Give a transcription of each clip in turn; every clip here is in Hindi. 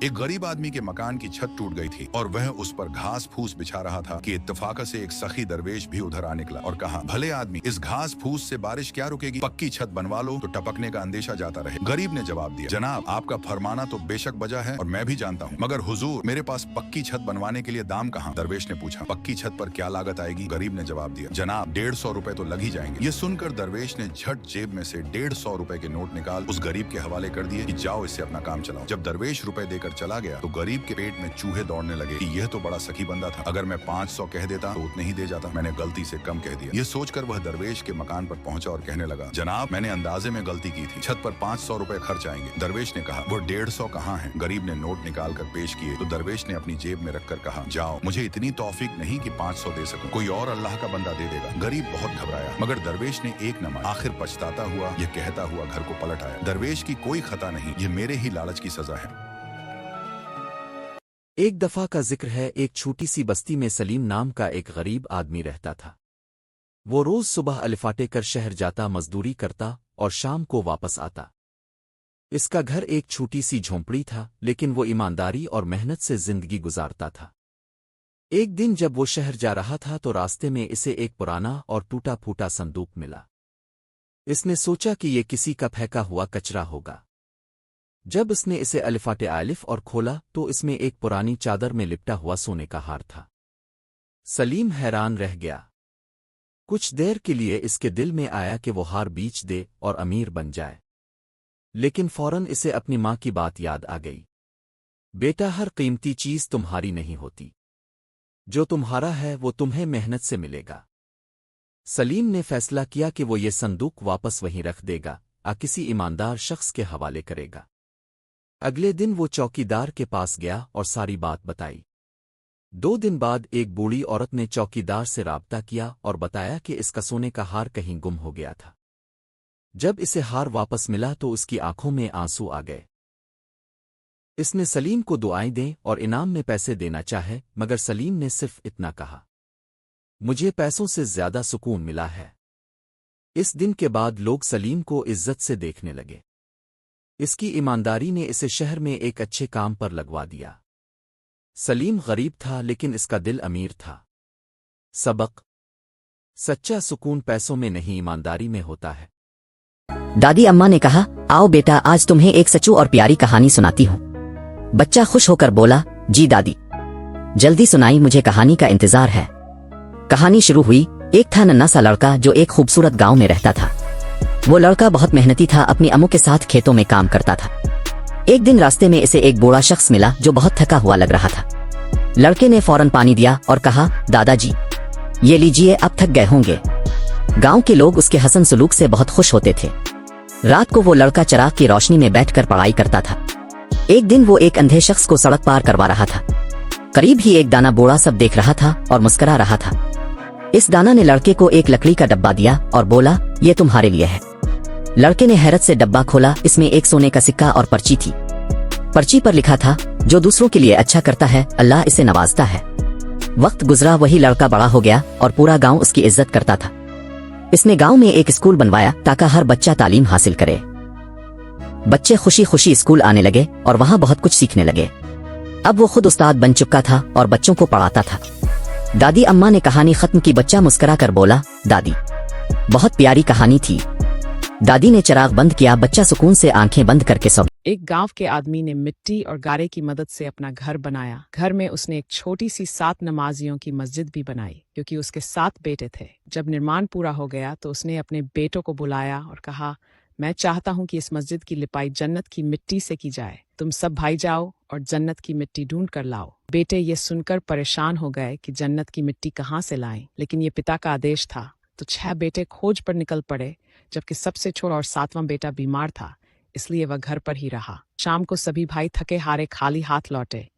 एक गरीब आदमी के मकान की छत टूट गई थी और वह उस पर घास फूस बिछा रहा था कि इत्तेफाक से एक सखी दरवेश भी उधर आ निकला और कहा, भले आदमी, इस घास फूस से बारिश क्या रुकेगी, पक्की छत बनवा लो तो टपकने का अंदेशा जाता रहे। गरीब ने जवाब दिया, जनाब, आपका फरमाना तो बेशक बजा है और मैं भी जानता हूँ, मगर हुजूर, मेरे पास पक्की छत बनवाने के लिए दाम कहाँ? दरवेश ने पूछा, पक्की छत पर क्या लागत आएगी? गरीब ने जवाब दिया, जनाब, 150 रुपए तो लग ही जाएंगे। ये सुनकर दरवेश ने झट जेब में से 150 रुपए के नोट निकाल उस गरीब के हवाले कर दिए कि जाओ, इससे अपना काम चलाओ। जब दरवेश रुपए देकर चला गया तो गरीब के पेट में चूहे दौड़ने लगे कि यह तो बड़ा सखी बंदा था, अगर मैं 500 कह देता तो उतने ही दे जाता, मैंने गलती से कम कह दिया। ये सोचकर वह दरवेश के मकान पर पहुंचा और कहने लगा, जनाब, मैंने अंदाजे में गलती की थी, छत पर 500 रुपए खर्च आएंगे। दरवेश ने कहा, वो 150 कहाँ है? गरीब ने नोट निकाल कर पेश किए तो दरवेश ने अपनी जेब में रखकर कहा, जाओ, मुझे इतनी तौफीक नहीं कि 500 दे सकूं, कोई और अल्लाह का बंदा दे देगा। गरीब बहुत घबराया, मगर दरवेश ने एक न माना। आखिर पछताता हुआ यह कहता हुआ घर को पलट आया, दरवेश की कोई खता नहीं, ये मेरे ही लालच की सजा है। एक दफा का जिक्र है, एक छोटी सी बस्ती में सलीम नाम का एक गरीब आदमी रहता था। वो रोज सुबह अलिफाटे कर शहर जाता, मजदूरी करता और शाम को वापस आता। इसका घर एक छोटी सी झोंपड़ी था, लेकिन वो ईमानदारी और मेहनत से जिंदगी गुजारता था। एक दिन जब वो शहर जा रहा था तो रास्ते में इसे एक पुराना और टूटा फूटा संदूक मिला। इसने सोचा कि ये किसी का फेंका हुआ कचरा होगा। जब इसने इसे अलिफाटे आलिफ और खोला तो इसमें एक पुरानी चादर में लिपटा हुआ सोने का हार था। सलीम हैरान रह गया। कुछ देर के लिए इसके दिल में आया कि वो हार बेच दे और अमीर बन जाए, लेकिन फौरन इसे अपनी माँ की बात याद आ गई। बेटा, हर कीमती चीज तुम्हारी नहीं होती, जो तुम्हारा है वो तुम्हें मेहनत से मिलेगा। सलीम ने फैसला किया कि वो ये संदूक वापस वहीं रख देगा, किसी ईमानदार शख्स के हवाले करेगा। अगले दिन वो चौकीदार के पास गया और सारी बात बताई। 2 दिन बाद एक बूढ़ी औरत ने चौकीदार से राब्ता किया और बताया कि इसका सोने का हार कहीं गुम हो गया था। जब इसे हार वापस मिला तो उसकी आंखों में आंसू आ गए। इसने सलीम को दुआएं दें और इनाम में पैसे देना चाहे, मगर सलीम ने सिर्फ इतना कहा, मुझे पैसों से ज्यादा सुकून मिला है। इस दिन के बाद लोग सलीम को इज्जत से देखने लगे। इसकी ईमानदारी ने इसे शहर में एक अच्छे काम पर लगवा दिया। सलीम गरीब था लेकिन इसका दिल अमीर था। सबक: सच्चा सुकून पैसों में नहीं, ईमानदारी में होता है। दादी अम्मा ने कहा, आओ बेटा, आज तुम्हें एक सच्ची और प्यारी कहानी सुनाती हूँ। बच्चा खुश होकर बोला, जी दादी, जल्दी सुनाई, मुझे कहानी का इंतजार है। कहानी शुरू हुई। एक था नन्हा सा लड़का जो एक खूबसूरत गांव में रहता था। वो लड़का बहुत मेहनती था, अपनी अम्मू के साथ खेतों में काम करता था। एक दिन रास्ते में इसे एक बूढ़ा शख्स मिला जो बहुत थका हुआ लग रहा था। लड़के ने फौरन पानी दिया और कहा, दादाजी, ये लीजिए, अब थक गए होंगे। गांव के लोग उसके हसन सलूक से बहुत खुश होते थे। रात को वो लड़का चिराग की रोशनी में बैठकर पढ़ाई करता था। एक दिन वो एक अंधे शख्स को सड़क पार करवा रहा था। करीब ही एक दाना बूढ़ा सब देख रहा था और मुस्करा रहा था। इस दाना ने लड़के को एक लकड़ी का डब्बा दिया और बोला, ये तुम्हारे लिए है। लड़के ने हैरत से डब्बा खोला। इसमें एक सोने का सिक्का और पर्ची थी। पर्ची पर लिखा था, जो दूसरों के लिए अच्छा करता है अल्लाह इसे नवाजता है। वक्त गुजरा, वही लड़का बड़ा हो गया और पूरा गांव उसकी इज्जत करता था। इसने गांव में एक स्कूल बनवाया ताकि हर बच्चा तालीम हासिल करे। बच्चे खुशी खुशी स्कूल आने लगे और वहां बहुत कुछ सीखने लगे। अब वो खुद उस्ताद बन चुका था और बच्चों को पढ़ाता था। दादी अम्मा ने कहानी खत्म की। बच्चा मुस्कुरा कर बोला, दादी, बहुत प्यारी कहानी थी। दादी ने चिराग बंद किया। बच्चा सुकून से आंखें बंद करके सो। एक गांव के आदमी ने मिट्टी और गारे की मदद से अपना घर बनाया। घर में उसने एक छोटी सी 7 नमाजियों की मस्जिद भी बनाई, क्योंकि उसके 7 बेटे थे। जब निर्माण पूरा हो गया तो उसने अपने बेटों को बुलाया और कहा, मैं चाहता हूं कि इस मस्जिद की लिपाई जन्नत की मिट्टी से की जाए। तुम सब भाई जाओ और जन्नत की मिट्टी ढूंढ कर लाओ। बेटे ये सुनकर परेशान हो गए कि जन्नत की मिट्टी कहाँ से लाएं, लेकिन ये पिता का आदेश था। तो 6 बेटे खोज पर निकल पड़े, जबकि सबसे छोटा और 7वां बेटा बीमार था, इसलिए वह घर पर ही रहा। शाम को सभी भाई थके हारे खाली हाथ लौटे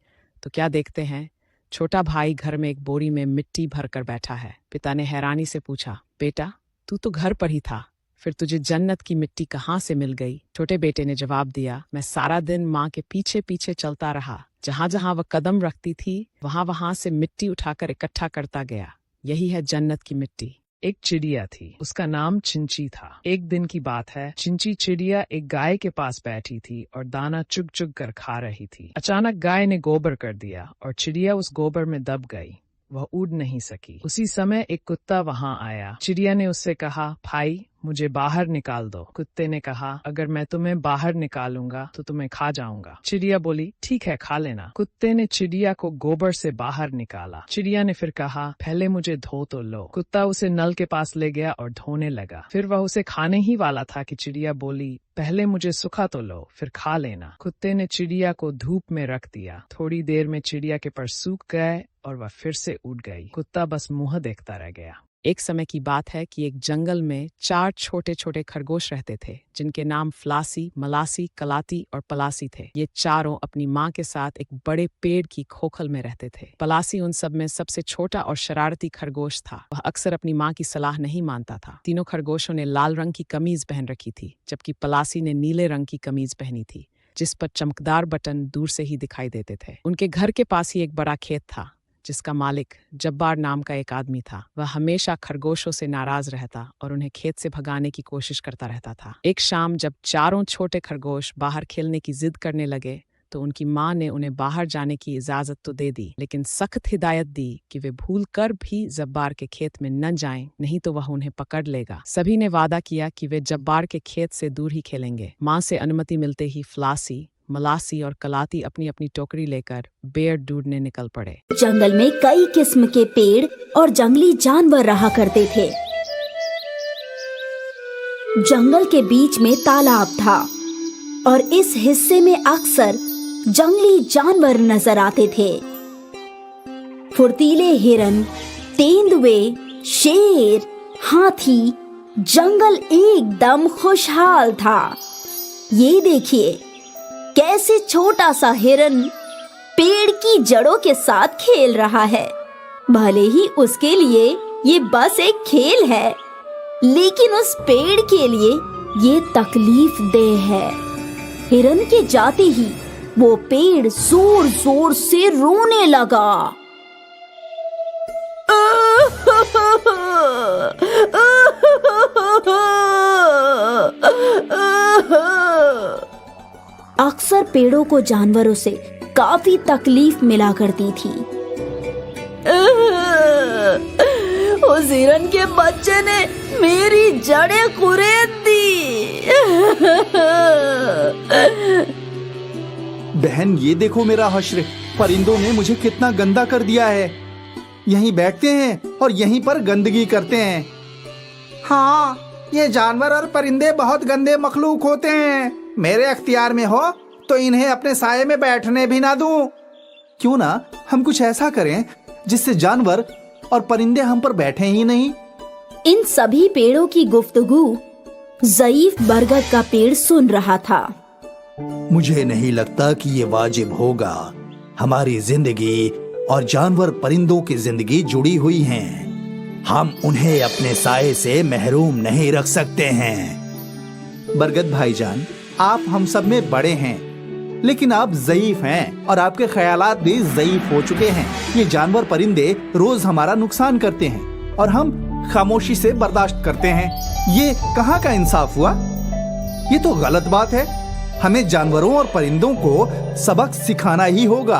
तो क्या देखते हैं, छोटा भाई घर में एक बोरी में मिट्टी भर कर बैठा है। पिता ने हैरानी से पूछा, बेटा, तू तो घर पर ही था, फिर तुझे जन्नत की मिट्टी कहाँ से मिल गई? छोटे बेटे ने जवाब दिया, मैं सारा दिन माँ के पीछे पीछे चलता रहा। जहाँ जहाँ वह कदम रखती थी वहाँ वहाँ से मिट्टी उठाकर इकट्ठा करता गया। यही है जन्नत की मिट्टी। एक चिड़िया थी, उसका नाम चिंची था। एक दिन की बात है, चिंची चिड़िया एक गाय के पास बैठी थी और दाना चुग चुग कर खा रही थी। अचानक गाय ने गोबर कर दिया और चिड़िया उस गोबर में दब गई। वह उड़ नहीं सकी। उसी समय एक कुत्ता वहां आया। चिड़िया ने उससे कहा, भाई मुझे बाहर निकाल दो। कुत्ते ने कहा, अगर मैं तुम्हें बाहर निकालूंगा तो तुम्हें खा जाऊंगा। चिड़िया बोली, ठीक है, खा लेना। कुत्ते ने चिड़िया को गोबर से बाहर निकाला। चिड़िया ने फिर कहा, पहले मुझे धो तो लो। कुत्ता उसे नल के पास ले गया और धोने लगा। फिर वह उसे खाने ही वाला था कि चिड़िया बोली, पहले मुझे सुखा तो लो, फिर खा लेना। कुत्ते ने चिड़िया को धूप में रख दिया। थोड़ी देर में चिड़िया के पर सूख गए और वह फिर से उड़ गई। कुत्ता बस मुंह देखता रह गया। एक समय की बात है कि एक जंगल में 4 छोटे छोटे खरगोश रहते थे, जिनके नाम फ्लासी, मलासी, कलाती और पलासी थे। ये चारों अपनी माँ के साथ एक बड़े पेड़ की खोखल में रहते थे। पलासी उन सब में सबसे छोटा और शरारती खरगोश था। वह अक्सर अपनी माँ की सलाह नहीं मानता था। तीनों खरगोशों ने लाल रंग की कमीज पहन रखी थी, जबकि पलासी ने नीले रंग की कमीज पहनी थी, जिस पर चमकदार बटन दूर से ही दिखाई देते थे। उनके घर के पास ही एक बड़ा खेत था, जिसका मालिक जब्बार नाम का एक आदमी था। वह हमेशा खरगोशों से नाराज रहता और उन्हें खेत से भगाने की कोशिश करता रहता था। एक शाम जब चारों छोटे खरगोश बाहर खेलने की जिद करने लगे, तो उनकी माँ ने उन्हें बाहर जाने की इजाजत तो दे दी, लेकिन सख्त हिदायत दी कि वे भूल कर भी जब्बार के खेत में न जाएं, नहीं तो वह उन्हें पकड़ लेगा। सभी ने वादा किया कि वे जब्बार के खेत से दूर ही खेलेंगे। माँ से अनुमति मिलते ही फ्लासी, मलासी और कलाती अपनी अपनी टोकरी लेकर बेर ढूंढने निकल पड़े। जंगल में कई किस्म के पेड़ और जंगली जानवर रहा करते थे। जंगल के बीच में तालाब था और इस हिस्से में अक्सर जंगली जानवर नजर आते थे। फुर्तीले हिरन, तेंदुए, शेर, हाथी, जंगल एकदम खुशहाल था। ये देखिए कैसे छोटा सा हिरन पेड़ की जड़ों के साथ खेल रहा है। भले ही उसके लिए ये बस एक खेल है, लेकिन उस पेड़ के लिए ये तकलीफ देह है। हिरन के जाते ही वो पेड़ जोर जोर से रोने लगा। अक्सर पेड़ों को जानवरों से काफी तकलीफ मिला करती थी। उस हिरन के बच्चे ने मेरी जड़ें कुरेद दी। बहन, ये देखो मेरा हश्र, परिंदों ने मुझे कितना गंदा कर दिया है। यहीं बैठते हैं और यहीं पर गंदगी करते हैं। हाँ, ये जानवर और परिंदे बहुत गंदे मखलूक होते हैं। मेरे अख्तियार में हो तो इन्हें अपने साये में बैठने भी ना दूं। क्यों ना हम कुछ ऐसा करें जिससे जानवर और परिंदे हम पर बैठे ही नहीं। इन सभी पेड़ों की गुफ्तगू ज़ईफ बरगद का पेड़ सुन रहा था। मुझे नहीं लगता कि ये वाजिब होगा। हमारी जिंदगी और जानवर परिंदों की जिंदगी जुड़ी हुई हैं। हम उन्हें अपने साये से महरूम नहीं रख सकते हैं। बरगद भाईजान, आप हम सब में बड़े हैं, लेकिन आप ज़ईफ हैं और आपके ख्यालात भी ज़ईफ हो चुके हैं। ये जानवर परिंदे रोज हमारा नुकसान करते हैं और हम खामोशी से बर्दाश्त करते हैं। ये कहाँ का इंसाफ हुआ? ये तो गलत बात है। हमें जानवरों और परिंदों को सबक सिखाना ही होगा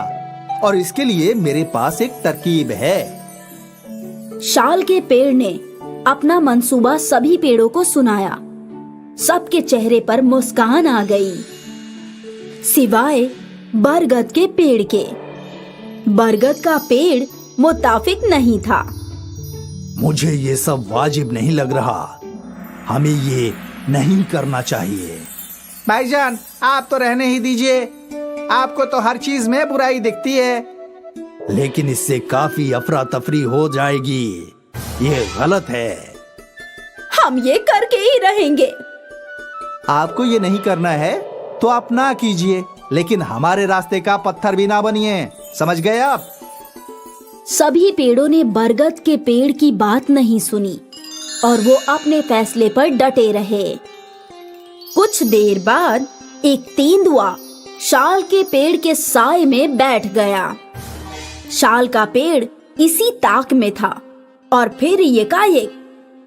और इसके लिए मेरे पास एक तरकीब है। शाल के पेड़ ने अपना मंसूबा सभी पेड़ों को सुनाया। सबके चेहरे पर मुस्कान आ गई, सिवाय बरगद के पेड़ के। बरगद का पेड़ मुताफिक नहीं था। मुझे ये सब वाजिब नहीं लग रहा। हमें ये नहीं करना चाहिए। भाईजान, आप तो रहने ही दीजिए। आपको तो हर चीज में बुराई दिखती है। लेकिन इससे काफी अफरा तफरी हो जाएगी। ये गलत है। हम ये करके ही रहेंगे। आपको ये नहीं करना है तो आप ना कीजिए, लेकिन हमारे रास्ते का पत्थर भी ना बनिए। समझ गए आप? सभी पेड़ों ने बरगद के पेड़ की बात नहीं सुनी और वो अपने फैसले पर डटे रहे। कुछ देर बाद एक तेंदुआ शाल के पेड़ के साए में बैठ गया। शाल का पेड़ इसी ताक में था और फिर एकाएक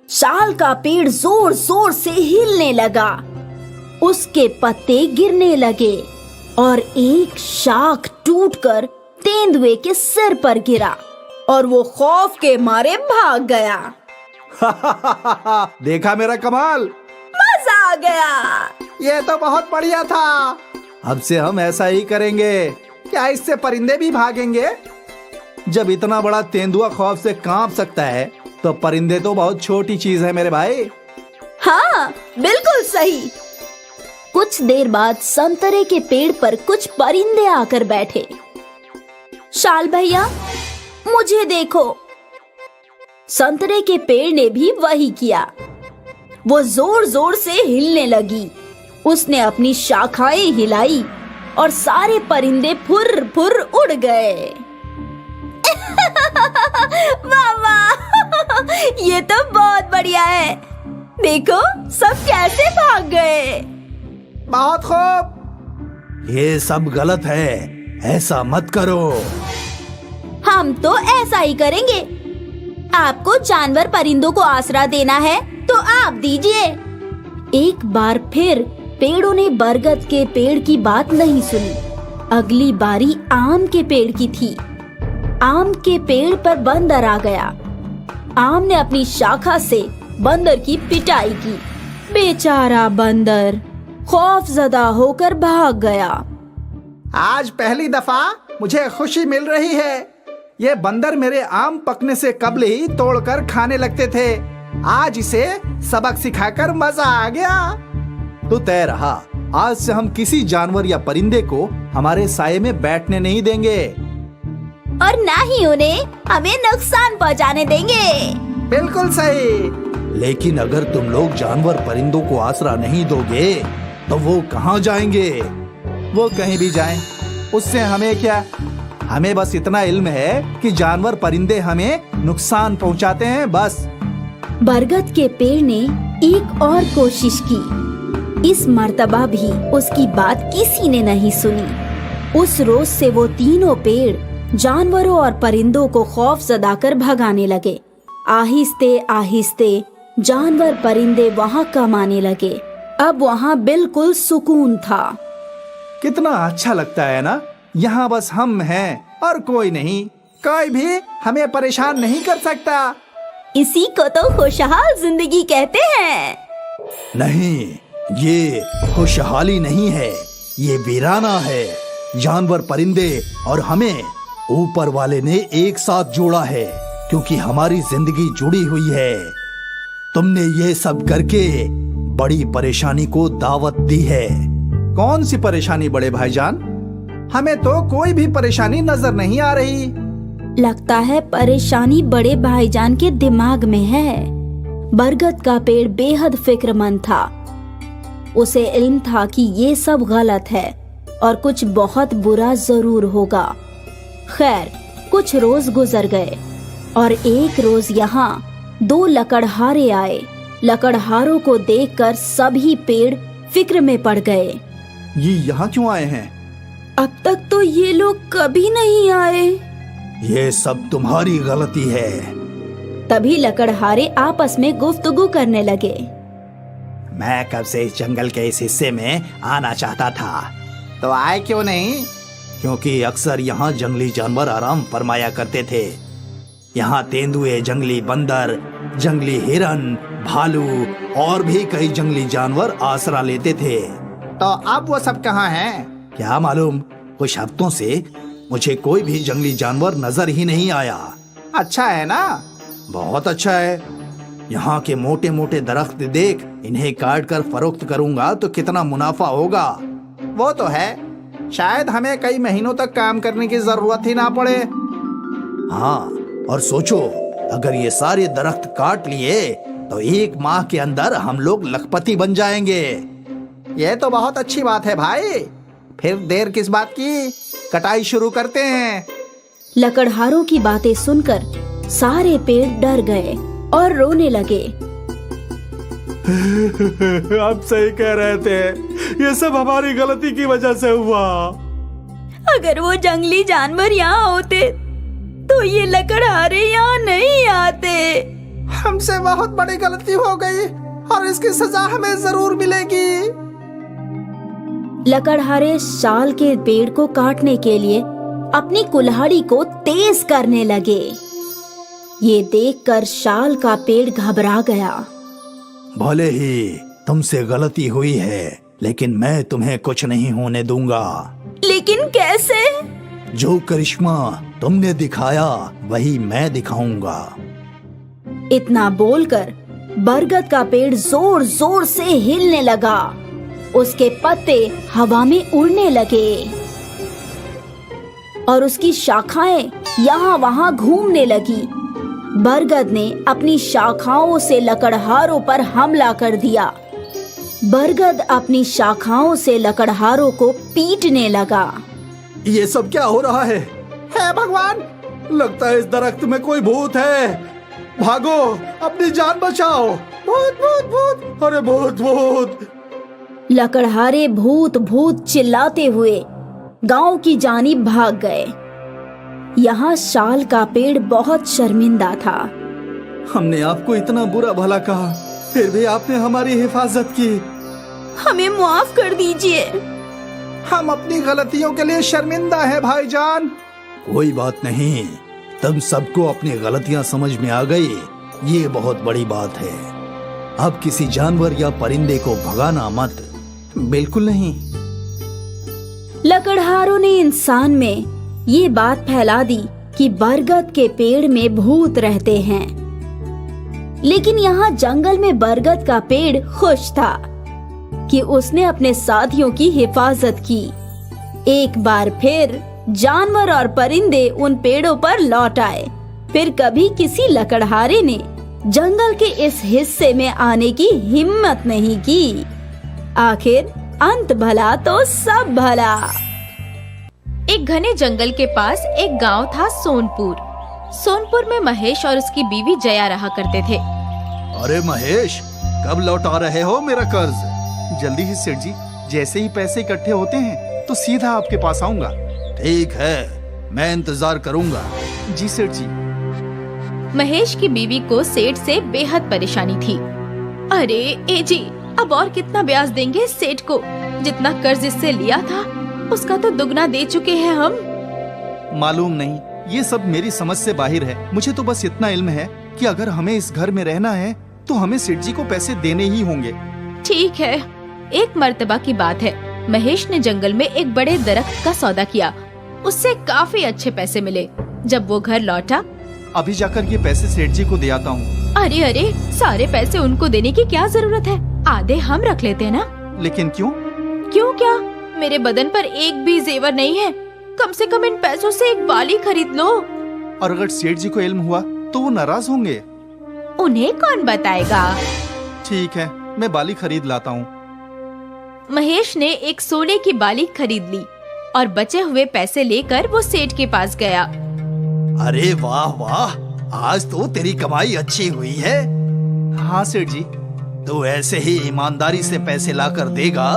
साल का पेड़ जोर जोर से हिलने लगा। उसके पत्ते गिरने लगे और एक शाख टूटकर तेंदुए के सिर पर गिरा और वो खौफ के मारे भाग गया। देखा मेरा कमाल, मजा आ गया। ये तो बहुत बढ़िया था। अब से हम ऐसा ही करेंगे। क्या इससे परिंदे भी भागेंगे? जब इतना बड़ा तेंदुआ खौफ से कांप सकता है तो परिंदे तो बहुत छोटी चीज है मेरे भाई। हाँ, बिल्कुल सही। कुछ देर बाद संतरे के पेड़ पर कुछ परिंदे आकर बैठे। शाल भैया, मुझे देखो। संतरे के पेड़ ने भी वही किया। वो जोर जोर से हिलने लगी। उसने अपनी शाखाएं हिलाई और सारे परिंदे फुर फुर उड़ गए। वाह वाह, ये तो बहुत बढ़िया है। देखो सब कैसे भाग गए। बहुत खूब। ये सब गलत है, ऐसा मत करो। हम तो ऐसा ही करेंगे। आपको जानवर परिंदों को आसरा देना है तो आप दीजिए। एक बार फिर पेड़ों ने बरगद के पेड़ की बात नहीं सुनी। अगली बारी आम के पेड़ की थी। आम के पेड़ पर बंदर आ गया। आम ने अपनी शाखा से बंदर की पिटाई की। बेचारा बंदर खौफजदा होकर भाग गया। आज पहली दफा मुझे खुशी मिल रही है। ये बंदर मेरे आम पकने से कबल ही तोड़कर खाने लगते थे। आज इसे सबक सिखाकर मजा आ गया। तो तय रहा, आज से हम किसी जानवर या परिंदे को हमारे साये में बैठने नहीं देंगे और ना ही उन्हें हमें नुकसान पहुंचाने देंगे। बिल्कुल सही। लेकिन अगर तुम लोग जानवर परिंदों को आसरा नहीं दोगे तो वो कहाँ जाएंगे? वो कहीं भी जाएं, उससे हमें क्या? हमें बस इतना इल्म है कि जानवर परिंदे हमें नुकसान पहुंचाते हैं, बस। बरगद के पेड़ ने एक और कोशिश की। इस मर्तबा भी उसकी बात किसी ने नहीं सुनी। उस रोज से वो तीनों पेड़ जानवरों और परिंदों को खौफजदा कर भगाने लगे। आहिस्ते आहिस्ते जानवर परिंदे वहाँ कम आने लगे। अब वहाँ बिल्कुल सुकून था। कितना अच्छा लगता है ना? यहाँ बस हम हैं और कोई नहीं। कोई भी हमें परेशान नहीं कर सकता। इसी को तो खुशहाल जिंदगी कहते हैं। नहीं, ये खुशहाली नहीं है, ये वीराना है। जानवर परिंदे और हमें ऊपर वाले ने एक साथ जोड़ा है, क्योंकि हमारी जिंदगी जुड़ी हुई है। तुमने ये सब करके बड़ी परेशानी को दावत दी है। कौन सी परेशानी बड़े भाईजान? हमें तो कोई भी परेशानी नजर नहीं आ रही। लगता है परेशानी बड़े भाईजान के दिमाग में है। बरगद का पेड़ बेहद फिक्रमंद था। उसे इल्म था कि ये सब गलत है और कुछ बहुत बुरा जरूर होगा। खैर, कुछ रोज गुजर गए और एक रोज यहाँ 2 लकड़हारे आए। लकड़हारों को देखकर सभी पेड़ फिक्र में पड़ गए। ये यहाँ क्यों आए हैं? अब तक तो ये लोग कभी नहीं आए। ये सब तुम्हारी गलती है। तभी लकड़हारे आपस में गुफ्तगू करने लगे। मैं कब से इस जंगल के इस हिस्से में आना चाहता था, तो आए क्यों नहीं? क्योंकि अक्सर यहाँ जंगली जानवर आराम फरमाया करते थे। यहाँ तेंदुए, जंगली बंदर, जंगली हिरन, भालू और भी कई जंगली जानवर आसरा लेते थे। तो अब वो सब कहाँ हैं? क्या मालूम, कुछ हफ्तों से मुझे कोई भी जंगली जानवर नजर ही नहीं आया। अच्छा है ना? बहुत अच्छा है। यहाँ के मोटे मोटे दरख्त देख, इन्हें काट कर फरोख्त करूंगा तो कितना मुनाफा होगा। वो तो है, शायद हमें कई महीनों तक काम करने की जरूरत ही ना पड़े। हाँ, और सोचो, अगर ये सारे दरख्त काट लिए तो 1 माह के अंदर हम लोग लखपति बन जाएंगे। ये तो बहुत अच्छी बात है भाई। फिर देर किस बात की, कटाई शुरू करते हैं। लकड़हारों की बातें सुनकर सारे पेड़ डर गए और रोने लगे। आप सही कह रहे थे, ये सब हमारी गलती की वजह से हुआ। अगर वो जंगली जानवर यहाँ होते तो ये लकड़हारे यहाँ नहीं आते। हमसे बहुत बड़ी गलती हो गई और इसकी सजा हमें जरूर मिलेगी। लकड़हारे शाल के पेड़ को काटने के लिए अपनी कुल्हाड़ी को तेज करने लगे। ये देखकर शाल का पेड़ घबरा गया। भले ही तुमसे गलती हुई है, लेकिन मैं तुम्हें कुछ नहीं होने दूंगा। लेकिन कैसे? जो करिश्मा तुमने दिखाया वही मैं दिखाऊंगा। इतना बोलकर बरगद का पेड़ जोर जोर से हिलने लगा। उसके पत्ते हवा में उड़ने लगे और उसकी शाखाएं यहाँ वहाँ घूमने लगी। बरगद ने अपनी शाखाओं से लकड़हारों पर हमला कर दिया। बरगद अपनी शाखाओं से लकड़हारों को पीटने लगा। ये सब क्या हो रहा है? हे भगवान, लगता है इस दरख्त में कोई भूत है। भागो, अपनी जान बचाओ। भूत भूत भूत, अरे भूत भूत। लकड़हारे भूत भूत चिल्लाते हुए गांव की जानिब भाग गए। यहाँ शाल का पेड़ बहुत शर्मिंदा था। हमने आपको इतना बुरा भला कहा, फिर भी आपने हमारी हिफाजत की। हमें माफ कर दीजिए। हम अपनी गलतियों के लिए शर्मिंदा हैं भाईजान। कोई बात नहीं, तुम सबको अपनी गलतियां समझ में आ गई, ये बहुत बड़ी बात है। अब किसी जानवर या परिंदे को भगाना मत। बिल्कुल नहीं। लकड़हारों ने इंसान में ये बात फैला दी कि बरगद के पेड़ में भूत रहते हैं। लेकिन यहाँ जंगल में बरगद का पेड़ खुश था कि उसने अपने साथियों की हिफाजत की। एक बार फिर जानवर और परिंदे उन पेड़ों पर लौट आए। फिर कभी किसी लकड़हारे ने जंगल के इस हिस्से में आने की हिम्मत नहीं की। आखिर अंत भला तो सब भला। एक घने जंगल के पास एक गांव था सोनपुर। सोनपुर में महेश और उसकी बीवी जया रहा करते थे। अरे महेश, कब लौटा रहे हो मेरा कर्ज? जल्दी ही सेठ जी, जैसे ही पैसे इकट्ठे होते हैं तो सीधा आपके पास आऊंगा। ठीक है, मैं इंतजार करूंगा। जी सेठ जी। महेश की बीवी को सेठ से बेहद परेशानी थी। अरे ए जी, अब और कितना ब्याज देंगे सेठ को? जितना कर्ज इससे लिया था उसका तो दुगना दे चुके हैं हम। मालूम नहीं, ये सब मेरी समझ से बाहर है। मुझे तो बस इतना इल्म है कि अगर हमें इस घर में रहना है तो हमें सेठ जी को पैसे देने ही होंगे। ठीक है। एक मर्तबा की बात है, महेश ने जंगल में एक बड़े दरख्त का सौदा किया। उससे काफी अच्छे पैसे मिले। जब वो घर लौटा, अभी जाकर ये पैसे सेठ जी को दे आता हूँ। अरे अरे, सारे पैसे उनको देने की क्या जरूरत है? आधे हम रख लेते हैं ना। लेकिन क्यों? क्यों क्या? मेरे बदन पर एक भी जेवर नहीं है। कम से कम इन पैसों से एक बाली खरीद लो। और अगर सेठ जी को इल्म हुआ तो वो नाराज होंगे। उन्हें कौन बताएगा? ठीक है, मैं बाली खरीद लाता हूँ। महेश ने एक सोने की बाली खरीद ली और बचे हुए पैसे लेकर वो सेठ के पास गया। अरे वाह वाह, आज तो तेरी कमाई अच्छी हुई है। हाँ सेठ जी। तो ऐसे ही ईमानदारी से पैसे लाकर देगा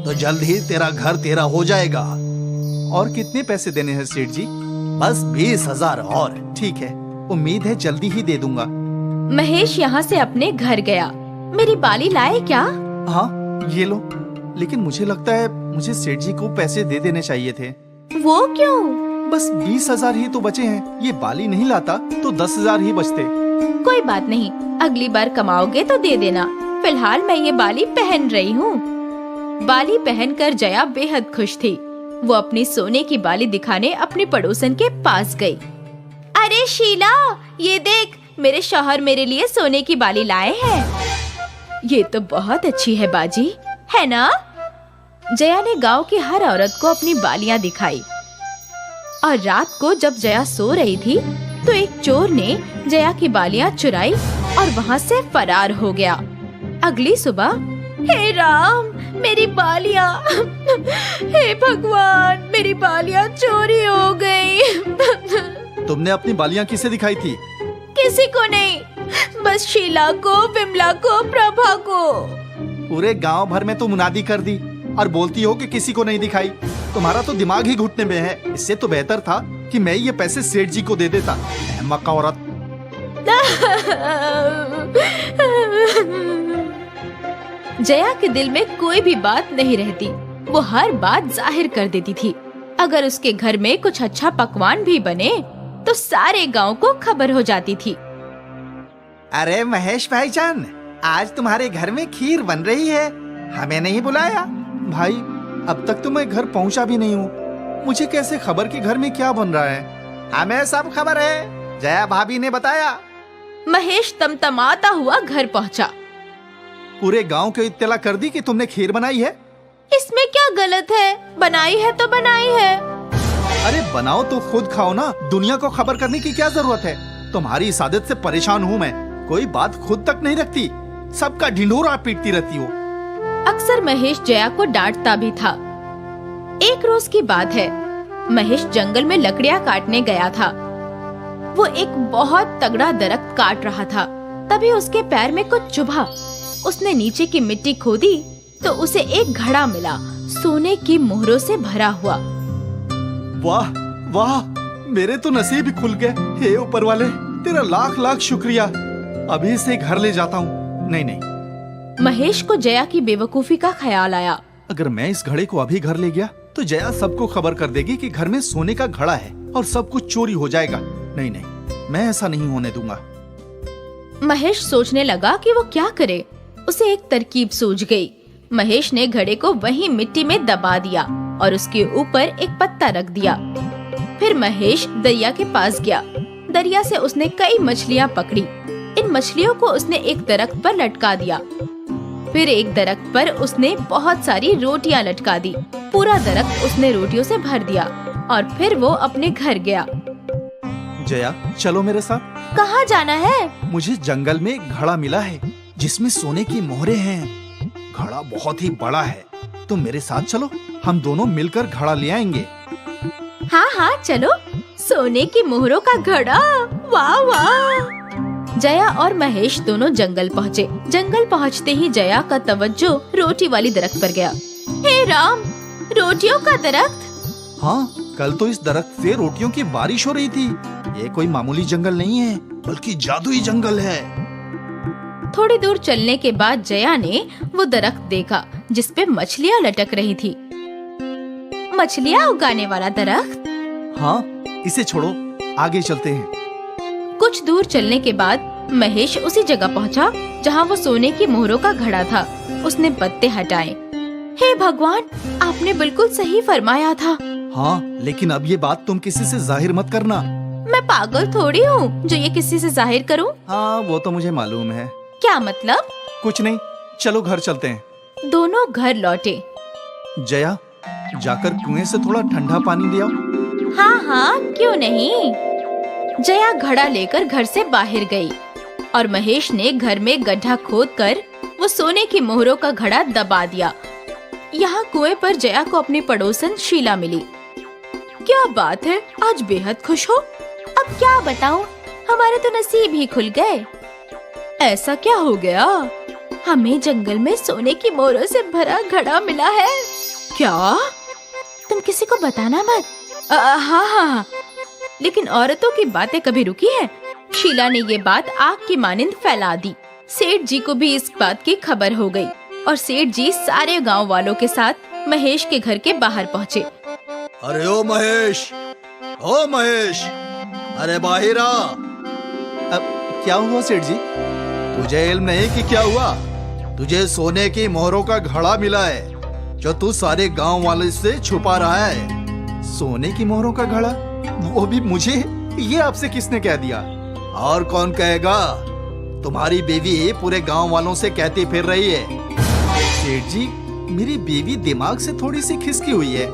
तो जल्द ही तेरा घर तेरा हो जाएगा। और कितने पैसे देने हैं सेठ जी? बस 20,000 और। ठीक है, उम्मीद है जल्दी ही दे दूंगा। महेश यहाँ से अपने घर गया। मेरी बाली लाए क्या? हाँ, ये लो। लेकिन मुझे लगता है मुझे सेठ जी को पैसे दे देने चाहिए थे। वो क्यों? बस 20,000 ही तो बचे हैं। ये बाली नहीं लाता तो 10,000 ही बचते। कोई बात नहीं, अगली बार कमाओगे तो दे देना। फिलहाल मैं ये बाली पहन रही हूँ। बाली पहनकर जया बेहद खुश थी। वो अपनी सोने की बाली दिखाने अपने पड़ोसन के पास गई। अरे शीला, ये देख, मेरे शौहर मेरे लिए सोने की बाली लाए हैं। ये तो बहुत अच्छी है बाजी, है ना? जया ने गांव की हर औरत को अपनी बालियां दिखाई। और रात को जब जया सो रही थी तो एक चोर ने जया की बालियां चुराई और वहां से फरार हो गया। अगली सुबह, हे राम, मेरी बालियां, हे भगवान, मेरी बालियां चोरी हो गई। तुमने अपनी बालियां किसे दिखाई थी? किसी को नहीं, बस शीला को, विमला को, प्रभा को। पूरे गांव भर में तो मुनादी कर दी और बोलती हो कि किसी को नहीं दिखाई। तुम्हारा तो दिमाग ही घुटने में है। इससे तो बेहतर था कि मैं ये पैसे सेठ जी को दे देता। अहमक औरत। जया के दिल में कोई भी बात नहीं रहती। वो हर बात जाहिर कर देती थी। अगर उसके घर में कुछ अच्छा पकवान भी बने तो सारे गांव को खबर हो जाती थी। अरे महेश भाईजान, आज तुम्हारे घर में खीर बन रही है, हमें नहीं बुलाया? भाई, अब तक तो मैं घर पहुंचा भी नहीं हूँ, मुझे कैसे खबर कि घर में क्या बन रहा है? हमें सब खबर है, जया भाभी ने बताया। महेश तमतमाता हुआ घर पहुंचा। पूरे गांव को इत्तला कर दी कि तुमने खीर बनाई है। इसमें क्या गलत है? बनाई है तो बनाई है। अरे बनाओ तो खुद खाओ ना, दुनिया को खबर करने की क्या जरूरत है? तुम्हारी इस आदत से परेशान हूँ मैं, कोई बात खुद तक नहीं रखती, सबका ढिंढोरा पीटती रहती हो। अक्सर महेश जया को डांटता भी था। एक रोज की बात है, महेश जंगल में लकड़ियां काटने गया था। वो एक बहुत तगड़ा दरख्त काट रहा था, तभी उसके पैर में कुछ चुभा। उसने नीचे की मिट्टी खोदी तो उसे एक घड़ा मिला, सोने की मोहरों से भरा हुआ। वाह वाह, मेरे तो नसीब ही खुल गए। हे ऊपर वाले, तेरा लाख लाख शुक्रिया। अभी इसे घर ले जाता हूँ। नहीं नहीं, महेश को जया की बेवकूफी का ख्याल आया। अगर मैं इस घड़े को अभी घर ले गया तो जया सबको खबर कर देगी कि घर में सोने का घड़ा है और सब कुछ चोरी हो जाएगा। नहीं नहीं, मैं ऐसा नहीं होने दूंगा। महेश सोचने लगा कि वो क्या करे। उसे एक तरकीब सूझ गई। महेश ने घड़े को वहीं मिट्टी में दबा दिया और उसके ऊपर एक पत्ता रख दिया। फिर महेश दरिया के पास गया। दरिया से उसने कई मछलियाँ पकड़ी। इन मछलियों को उसने एक दरख्त पर लटका दिया। फिर एक दरख्त पर उसने बहुत सारी रोटियां लटका दी। पूरा दरख्त उसने रोटियों से भर दिया और फिर वो अपने घर गया। जया, चलो मेरे साथ। कहाँ जाना है? मुझे जंगल में एक घड़ा मिला है जिसमें सोने की मोहरें हैं। घड़ा बहुत ही बड़ा है, तुम मेरे साथ चलो, हम दोनों मिलकर घड़ा ले आएंगे। हाँ हाँ चलो। सोने की मोहरों का घड़ा, वाह वाह। जया और महेश दोनों जंगल पहुँचे। जंगल पहुँचते ही जया का तवज्जो रोटी वाली दरख्त पर गया। हे राम, रोटियों का दरख्त? हाँ, कल तो इस दरख्त से रोटियों की बारिश हो रही थी। ये कोई मामूली जंगल नहीं है, बल्कि जादुई जंगल है। थोड़ी दूर चलने के बाद जया ने वो दरख्त देखा जिसपे मछलियाँ लटक रही थी। मछलियाँ उगाने वाला दरख्त? हाँ, इसे छोड़ो, आगे चलते हैं। कुछ दूर चलने के बाद महेश उसी जगह पहुँचा जहाँ वो सोने की मोहरों का घड़ा था। उसने पत्ते हटाए। हे भगवान, आपने बिल्कुल सही फरमाया था। हाँ, लेकिन अब ये बात तुम किसी से जाहिर मत करना। मैं पागल थोड़ी हूँ जो ये किसी से जाहिर करूँ। हाँ, वो तो मुझे मालूम है। क्या मतलब? कुछ नहीं, चलो घर चलते हैं। दोनों घर लौटे। जया, जाकर कुएं से थोड़ा ठंडा पानी ले आओ। हाँ हाँ, क्यों नहीं। जया घड़ा लेकर घर से बाहर गई और महेश ने घर में गड्ढा खोदकर वो सोने की मोहरों का घड़ा दबा दिया। यहाँ कुएं पर जया को अपनी पड़ोसन शीला मिली। क्या बात है, आज बेहद खुश हो? अब क्या बताऊं, हमारे तो नसीब ही खुल गए। ऐसा क्या हो गया? हमें जंगल में सोने की मोहरों से भरा घड़ा मिला है। क्या? तुम किसी को बताना मत। हाँ हाँ, लेकिन औरतों की बातें कभी रुकी है? शीला ने ये बात आग की मानिंद फैला दी। सेठ जी को भी इस बात की खबर हो गई और सेठ जी सारे गांव वालों के साथ महेश के घर के बाहर पहुँचे। अरे ओ महेश, ओ महेश, अरे बाहिर आ। अब क्या हुआ सेठ जी? तुझे इल्म नहीं कि क्या हुआ? तुझे सोने की मोहरों का घड़ा मिला है जो तू सारे गांव वाले से छुपा रहा है। सोने की मोहरों का घड़ा? वो भी मुझे? ये आपसे किसने कह दिया? और कौन कहेगा? तुम्हारी बीवी पूरे गांव वालों से कहती फिर रही है। सेठ जी, मेरी बीवी दिमाग से थोड़ी सी खिसकी हुई है।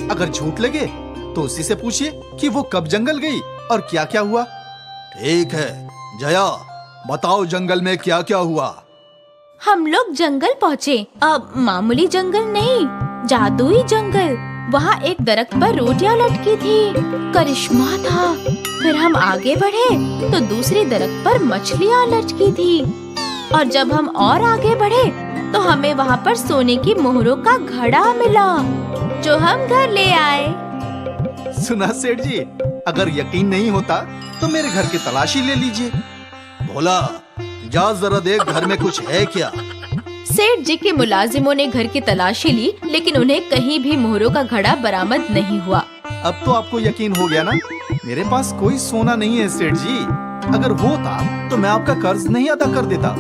अगर झूठ लगे तो उसी से पूछिए कि वो कब जंगल गई और क्या क्या हुआ। ठीक है जया, बताओ जंगल में क्या क्या हुआ? हम लोग जंगल पहुँचे। अब मामूली जंगल नहीं, जादुई जंगल। वहाँ एक दरख्त पर रोटियां लटकी थी, करिश्मा था। फिर हम आगे बढ़े तो दूसरी दरख्त पर मछलियाँ लटकी थी और जब हम और आगे बढ़े तो हमें वहाँ पर सोने की मोहरों का घड़ा मिला जो हम घर ले आए। सुना सेठ जी, अगर यकीन नहीं होता तो मेरे घर की तलाशी ले लीजिए। खोला। जा जरा देख घर में कुछ है क्या। सेठ जी के मुलाजिमों ने घर की तलाशी ली, लेकिन उन्हें कहीं भी मोहरों का घड़ा बरामद नहीं हुआ। अब तो आपको यकीन हो गया ना, मेरे पास कोई सोना नहीं है सेठ जी। अगर होता तो मैं आपका कर्ज नहीं अदा कर देता।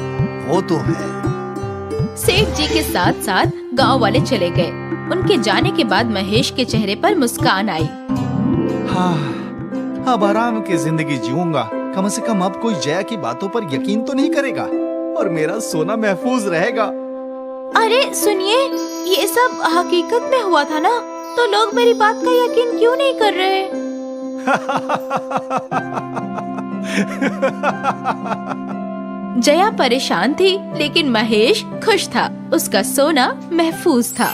वो तो है। सेठ जी के साथ साथ गांव वाले चले गए। उनके जाने के बाद महेश के चेहरे पर मुस्कान आई। हाँ, अब आराम की जिंदगी जीऊंगा। कम से कम अब कोई जया की बातों पर यकीन तो नहीं करेगा और मेरा सोना महफूज रहेगा। अरे सुनिए, ये सब हकीकत में हुआ था ना, तो लोग मेरी बात का यकीन क्यों नहीं कर रहे? जया परेशान थी, लेकिन महेश खुश था। उसका सोना महफूज था।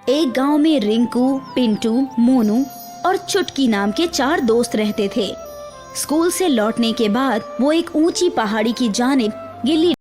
एक गांव में रिंकू, पिंटू, मोनू और चुटकी नाम के 4 दोस्त रहते थे। स्कूल से लौटने के बाद वो एक ऊंची पहाड़ी की जानिब गिल्ली